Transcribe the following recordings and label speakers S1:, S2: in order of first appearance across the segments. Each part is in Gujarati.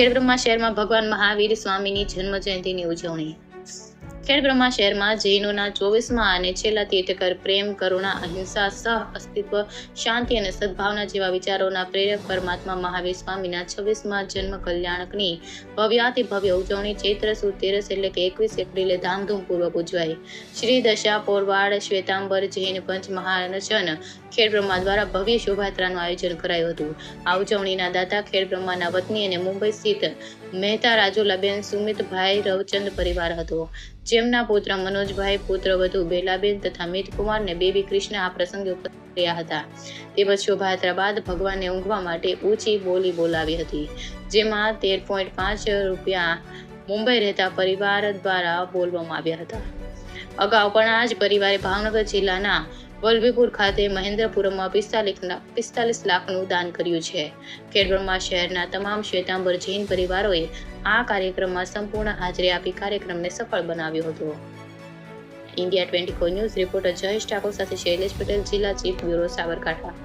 S1: ખેડબ્રહ્મા શહેરમાં ભગવાન મહાવીર સ્વામીની જન્મ જયંતિની ઉજવણી. ખેડબ્રહ્મા શહેરમાં જૈનોના 24મા અને છેલ્લા તીર્થકર પ્રેમ, કરુણા, અહિંસા, સહ અસ્તિત્વ, શાંતિ અને સદભાવના જેવા વિચારોના પ્રેરક પરમાત્મા મહાવીર સ્વામીના 26મા જન્મ કલ્યાણકની ભવ્યાતિ ભવ્ય ઉજવણી ચૈત્ર સુદ 13 એટલે કે 21 એપ્રિલે ધામધૂમપૂર્વક ઉજવાઈ. શ્રી દશા પોરવાડ શ્વેતાંબર જૈન પંચ મહાજન ખેડબ્રહ્મા દ્વારા ભવ્ય શોભાયાત્રાનું આયોજન કરાયું હતું. આ ઉજવણીના દાતા ખેડબ્રહ્માના વતની અને મુંબઈ સ્થિત મહેતા રાજુલાબેન સુમિતભાઈ રવચંદ પરિવાર હતો, જેમના પુત્ર મનોજભાઈ, પુત્રવધુ બેલાબેન તથા મિતકુમાર ને બેબી કૃષ્ણ આ પ્રસંગે ઉપસ્થિત રહ્યા હતા. તેમજ શોભાયાત્રા બાદ ભગવાનને ઊંઘવા માટે ઊંચી બોલી બોલાવી હતી, જેમાં 13.5 રૂપિયા મુંબઈ રહેતા પરિવાર દ્વારા બોલવામાં આવ્યા હતા. અગાઉ પણ આ જ પરિવારે ભાવનગર જિલ્લાના વલભીપુર ખાતે મહેન્દ્રપુરમમાં 45 લાખનું દાન કર્યું છે. ખેડબ્રહ્મા શહેરના તમામ શ્વેતાંબર જૈન પરિવારોએ આ કાર્યક્રમમાં સંપૂર્ણ હાજરી આપી કાર્યક્રમને સફળ બનાવ્યો હતો. India 24 news reporter Jayesh Thakor સાથે શૈલેષ પટેલ, જિલ્લા ચીફ બ્યુરો, સાબરકાંઠા.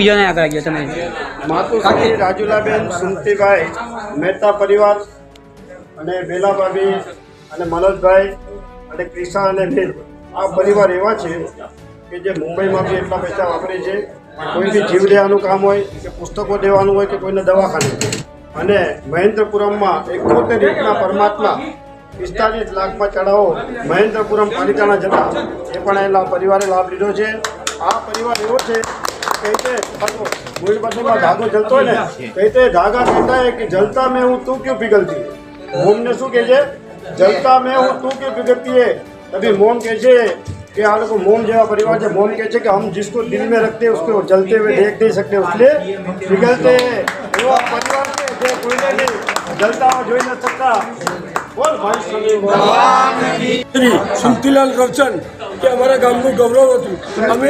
S2: બીજાને આગળ ગયો તમે
S3: માતુશ્રી રાજુલાબેન સુમતીભાઈ મહેતા પરિવાર અને બેલાભાભી અને મનોજભાઈ અને ક્રિષા અને બેન આ પરિવાર એવા છે કે જે મુંબઈમાં બી એટલા પૈસા વાપરે છે. કોઈ બી જીવ દેવાનું કામ હોય કે પુસ્તકો દેવાનું હોય કે કોઈને દવાખાને, અને મહેન્દ્રપુરમમાં 71 રીતના પરમાત્મા 45 લાખમાં ચડાવો મહેન્દ્રપુરમ પાલિતાણા જતા એ પણ એના પરિવારે લાભ લીધો છે. આ પરિવાર એવો છે कहते मूलपति में धागो जलतो है ना, कहते धागा कहता है कि जलता में हूँ तू क्यों पिघलती है. मोम ने शू कहे जलता में हूँ तू क्यों पिघलती है. तभी मोम कहे कि आ लोग मोम जैसा परिवार है. मोम कहे कि हम जिसको दिल में रखते हैं उसको जलते हुए देख नहीं सकते, इसलिए पिघलते हैं. वो परिवार से कोई नहीं जलता हुआ जोई न सकता. बोल भाई
S4: श्री सुमतीलाल रवचंद કે અમારા ગામનું ગૌરવ હતું. અમે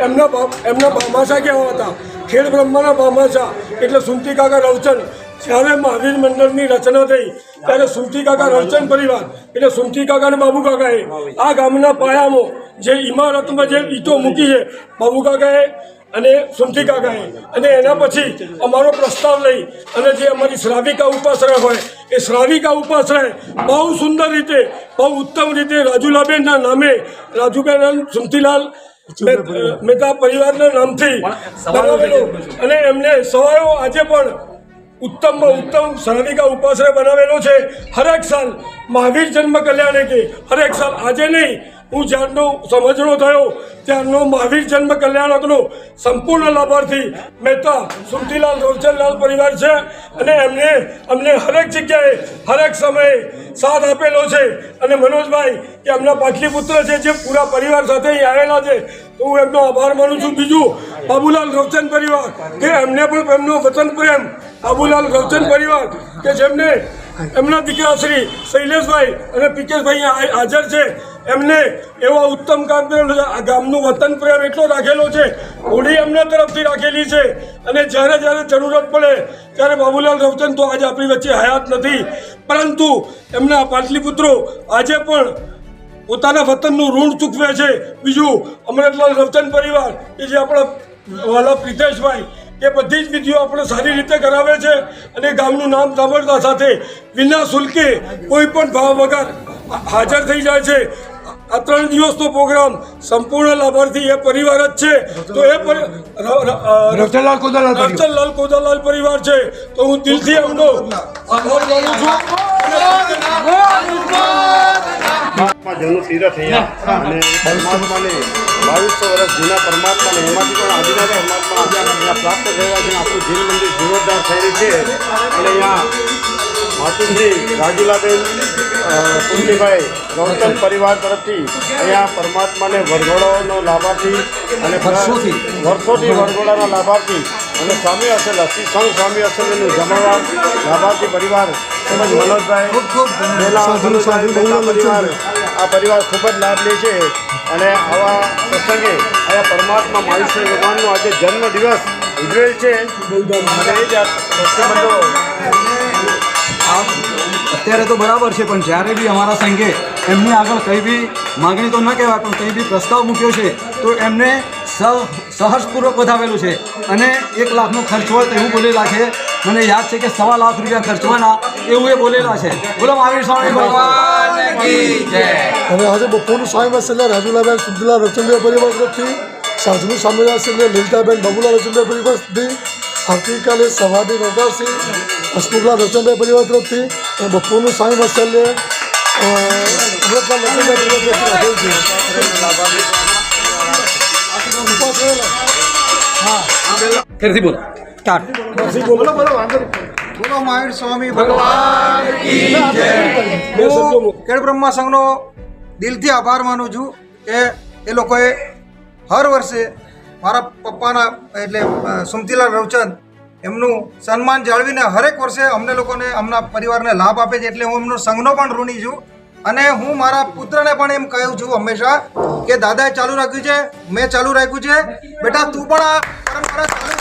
S4: એમના ભામાશા કહેવા હતા, ખેડબ્રહ્માના ભામાશા એટલે સુમતી કાકા રવચંદ જ્યારે મહાવીર મંડળની રચના થઈ ત્યારે સુમતી કાકા રવચંદ પરિવાર એટલે સુમતી કાકા અને બાબુ કાકાએ આ ગામના પાયામાં જે ઇમારતમાં જે ઈંટો મૂકી છે બાબુ કાકાએ અને સુમતી કાકાએ અને એના પછી અમારો પ્રસ્તાવ લઈ અને જે અમારી શ્રાવિકા ઉપાશ્રય હોય એ શ્રાવિકા ઉપાશ્રય બહુ સુંદર રીતે બહુ ઉત્તમ રીતે રાજુલાબેનના નામે રાજુબેન સુમતીલાલ મહેતા પરિવારના નામથી બનાવેલો અને એમને સવાયો આજે પણ ઉત્તમમાં ઉત્તમ શ્રાવિકા ઉપાશ્રય બનાવેલો છે. હરેક સાલ મહાવીર જન્મ કલ્યાણ કે હરેક સાલ આજે નહીં હું જ્યારનો સમજણો થયો ત્યારનો મહાવીર જન્મ કલ્યાણકનો સંપૂર્ણ લાભાર્થી મહેતા સુમતીલાલ રવચંદલાલ પરિવાર છે અને અમને હરેક જગ્યાએ હરેક સમયે સાથ આપેલો છે. અને મનોજભાઈ કે એમના પાટલીપુત્ર છે જે પૂરા પરિવાર સાથે અહીં આવેલા છે તો હું એમનો આભાર માનું છું. બીજું બાબુલાલ રવચંદ પરિવાર કે એમને પણ એમનો વતન પ્રેમ બાબુલાલ રવચંદ પરિવાર કે જેમને એમના દીકરા શ્રી શૈલેષભાઈ અને પિકેશભાઈ હાજર છે એમને એવા ઉત્તમ કામ કરેલું છે. આ ગામનું વતન પ્રેમ એટલો રાખેલો છે હોળી એમના તરફથી રાખેલી છે અને જ્યારે જરૂરત પડે ત્યારે બાબુલાલ રવચંદ તો આજે આપણી વચ્ચે હયાત નથી પરંતુ એમના પાટલીપુત્રો આજે પણ પોતાના વતનનું ઋણ ચૂકવે છે. બીજું અમરતલાલ રવચંદ પરિવાર કે જે આપણા વાલા પ્રિતેશભાઈ એ બધી જ વિધિઓ આપણે સારી રીતે કરાવે છે અને ગામનું નામ સાંભળતા સાથે વિના શુલ્કે કોઈ પણ ભાવ વગર હાજર થઈ જાય છે. આ 3 દિવસનો પ્રોગ્રામ સંપૂર્ણ લાભાર્થી એ પરિવાર જ છે. તો એ રવચંદલાલ કોદાલાલ પરિવાર છે તો હું દિલથી એમનો આભાર માનું છું.
S3: જેનું તીરથ અહીંયા અને પરમાત્માને 2200 વર્ષ જૂના પરમાત્માને એમાંથી પણ આદિનાથ પરમાત્મા અહીંયા પ્રાપ્ત થયા છે. આપણું જીન મંદિર જીર્ણોદ્ધાર થયેલી છે અને અહીંયા માતુશ્રી રાજુલાબેન સુમતીભાઈ રવચંદ પરિવાર તરફથી અહીંયા પરમાત્માને વરઘોડાનો લાભાર્થી અને વર્ષોથી વરઘોડાના લાભાર્થી અને સ્વામી અસલ અસી સંઘ સ્વામી અસલનું જમાવાર લાભાર્થી પરિવાર તેમજ મનોજભાઈ પરિવાર આ પરિવાર ખૂબ જ લાભ લે છે અને આવા પ્રસંગે અહીંયા પરમાત્મા મહાવીર ભગવાનનો આજે જન્મ દિવસ ઉજવેલ છે અને એ જ પ્રતિબંધો
S2: અત્યારે તો બરાબર છે પણ જ્યારે બી અમારા સંઘે એમની આગળ કંઈ બી માગણી તો ન કહેવાય પણ કંઈ બી પ્રસ્તાવ મૂક્યો છે તો એમને સહર્ષપૂર્વક વધાવેલું છે અને 1 લાખનો ખર્ચ હોય તો એવું બોલેલા છે. મને યાદ છે કે 1.25 લાખ રૂપિયા ખર્ચવાના એવું એ બોલેલા છે. બોલો મહાવીર સ્વામી ભગવાન કી જય.
S5: અને આજે બપોરનું સ્વામી વાત્સલ્ય રાજુલાબેન સુમતીલાલ રવચંદ્ર પરિવાર તરફથી સાંજનું સ્વામી વાત્સલ્ય લલિતાબેન બાબુલાલ રવચંદ્ર પરિવાર તરફથી આવતીકાલે સવારની નોકારથી હસમુખલાલ રવચંદ્ર પરિવાર તરફથી અને બપોરનું સ્વામી વાત્સલ્ય અમૃતલાલ રવચંદ્ર પરિવાર તરફથી
S2: ફરીથી બોલો સ્ટાર્ટ.
S5: બોલો વાંધો
S2: બોલો મહાવીર સ્વામી ભગવાન કી જય. હું ખેડ બ્રહ્મા સંઘનો દિલથી આભાર માનું છું કે એ લોકોએ હર વર્ષે મારા પપ્પાના એટલે સુમતીલાલ રવચંદ એમનું સન્માન જાળવીને હરેક વર્ષે અમને લોકોને અમના પરિવારને લાભ આપે છે એટલે હું એમનો સંઘનો પણ ઋણી છું. અને હું મારા પુત્રને પણ એમ કહું છું હંમેશા કે દાદાએ ચાલુ રાખ્યું છે મેં ચાલુ રાખ્યું છે બેટા તું પણ આ પરંપરા ચાલુ રાખ.